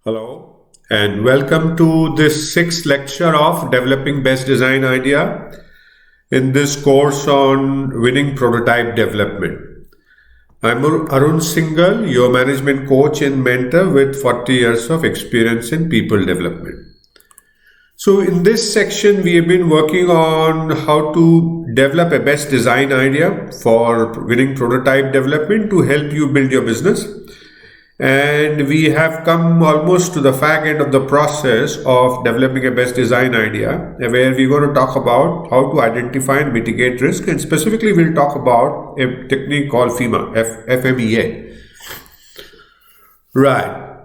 Hello and welcome to this sixth lecture of Developing Best Design Idea in this course on winning prototype development. I'm Arun Singhal, your management coach and mentor with 40 years of experience in people development. So in this section, we have been working on how to develop a best design idea for winning prototype development to help you build your business. And we have come almost to the fag end of the process of developing a best design idea, where we're going to talk about how to identify and mitigate risk. And specifically, we'll talk about a technique called FMEA. Right.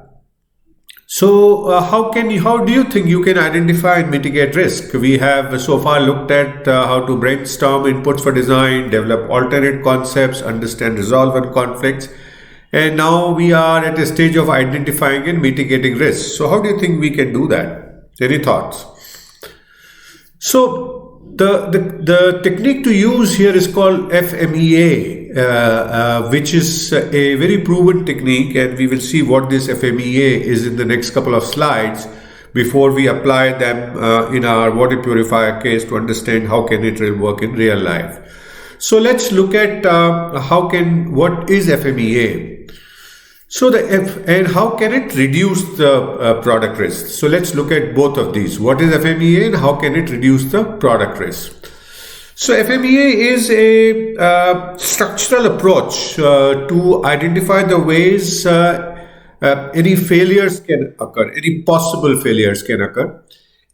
So how do you think you can identify and mitigate risk? We have so far looked at how to brainstorm inputs for design, develop alternate concepts, understand resolve conflicts. And now we are at a stage of identifying and mitigating risks. So how do you think we can do that? Any thoughts? So the technique to use here is called FMEA, which is a very proven technique, and we will see what this FMEA is in the next couple of slides before we apply them in our water purifier case to understand how can it work in real life. So let's look at what is FMEA. So and how can it reduce the product risk? So let's look at both of these. What is FMEA and how can it reduce the product risk? So FMEA is a structural approach to identify the ways any failures can occur, any possible failures can occur,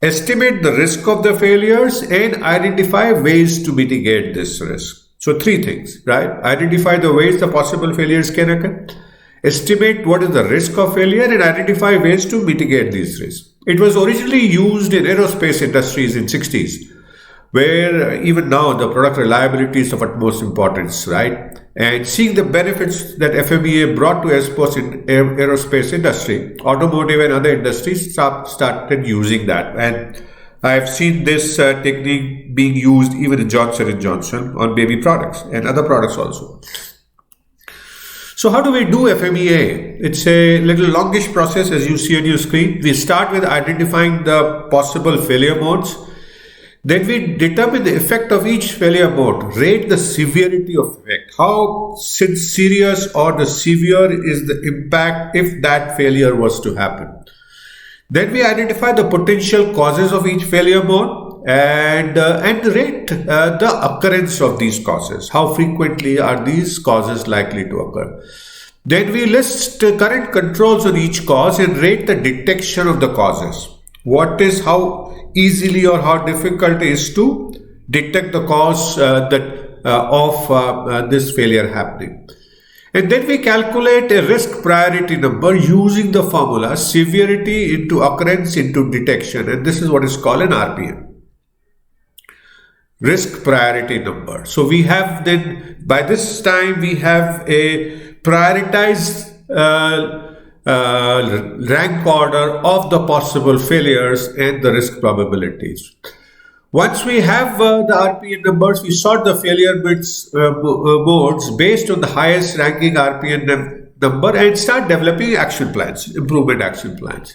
estimate the risk of the failures, and identify ways to mitigate this risk. So three things, right? Identify the ways the possible failures can occur, estimate what is the risk of failure, and identify ways to mitigate these risks. It was originally used in aerospace industries in 60s, where even now the product reliability is of utmost importance, right? And seeing the benefits that FMEA brought to aerospace industry, automotive and other industries started using that. And I've seen this technique being used even in Johnson & Johnson on baby products and other products also. So how do we do FMEA? It's a little longish process, as you see on your screen. We start with identifying the possible failure modes. Then we determine the effect of each failure mode, rate the severity of effect, how serious or the severe is the impact if that failure was to happen. Then we identify the potential causes of each failure mode and rate the occurrence of these causes. How frequently are these causes likely to occur? Then we list current controls on each cause and rate the detection of the causes. How easily or how difficult it is to detect the cause of this failure happening. And then we calculate a risk priority number using the formula severity into occurrence into detection, and this is what is called an RPN. Risk priority number. So we have then, by this time, we have a prioritized rank order of the possible failures and the risk probabilities. Once we have the RPN numbers, we sort the failure modes based on the highest ranking RPN number and start developing action plans, improvement action plans.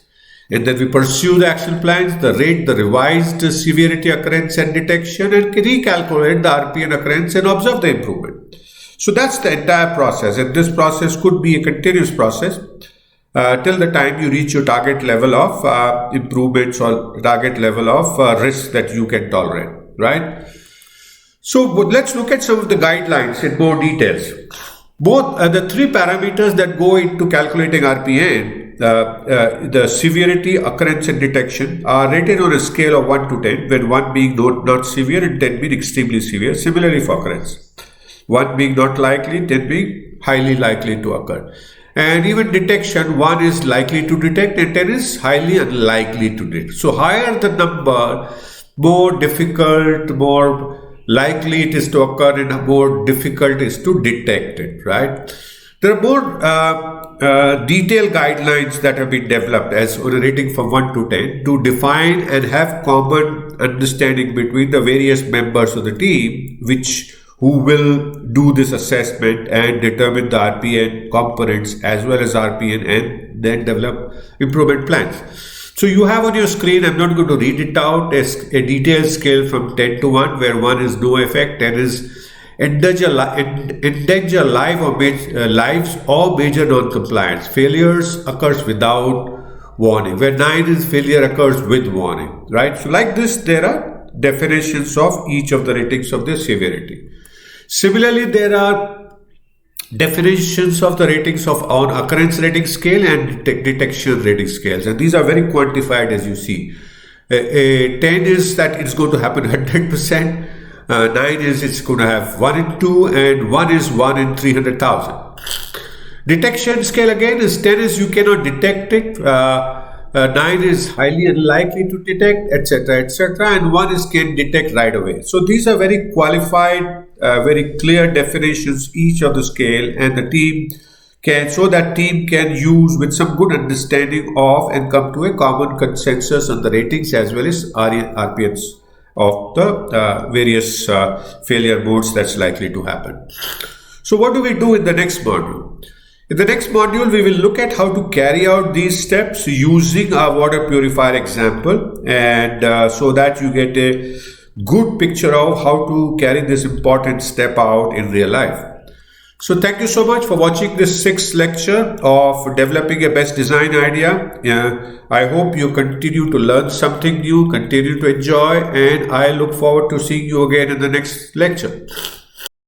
And then we pursue the action plans, rate the revised severity, occurrence and detection, and recalculate the RPN occurrence and observe the improvement. So that's the entire process, and this process could be a continuous process till the time you reach your target level of improvements or target level of risk that you can tolerate, right? So let's look at some of the guidelines in more details. Both the three parameters that go into calculating RPN, the severity, occurrence and detection, are rated on a scale of 1 to 10, when 1 being not severe and 10 being extremely severe. Similarly for occurrence, 1 being not likely, 10 being highly likely to occur. And even detection, 1 is likely to detect and 10 is highly unlikely to detect. So higher the number, more difficult, more likely it is to occur, and more difficult is to detect it, right? There are more detailed guidelines that have been developed as on a rating from 1 to 10 to define and have common understanding between the various members of the team who will do this assessment and determine the RPN components as well as RPN and and then develop improvement plans. So you have on your screen, I'm not going to read it out, a detailed scale from 10 to 1, where 1 is no effect, 10 is endanger lives or major non-compliance. Failures occurs without warning, where 9 is failure occurs with warning, right? So like this, there are definitions of each of the ratings of the severity. Similarly, there are definitions of the ratings of on occurrence rating scale and detection rating scales, and these are very quantified, as you see. 10 is that it's going to happen 100%, 9 is it's going to have 1 in 2, and 1 is 1 in 300,000. Detection scale again is 10 is you cannot detect it, 9 is highly unlikely to detect, etc., etc., and 1 is can detect right away. So these are very qualified, very clear definitions each of the scale, and the team can use with some good understanding of and come to a common consensus on the ratings as well as RPMs of the various failure modes that's likely to happen. So what do we do in the next module? In the next module, we will look at how to carry out these steps using our water purifier example, and so that you get a good picture of how to carry this important step out in real life. So thank you so much for watching this 6th lecture of developing a best design idea. I hope you continue to learn something new, continue to enjoy, and I look forward to seeing you again in the next lecture.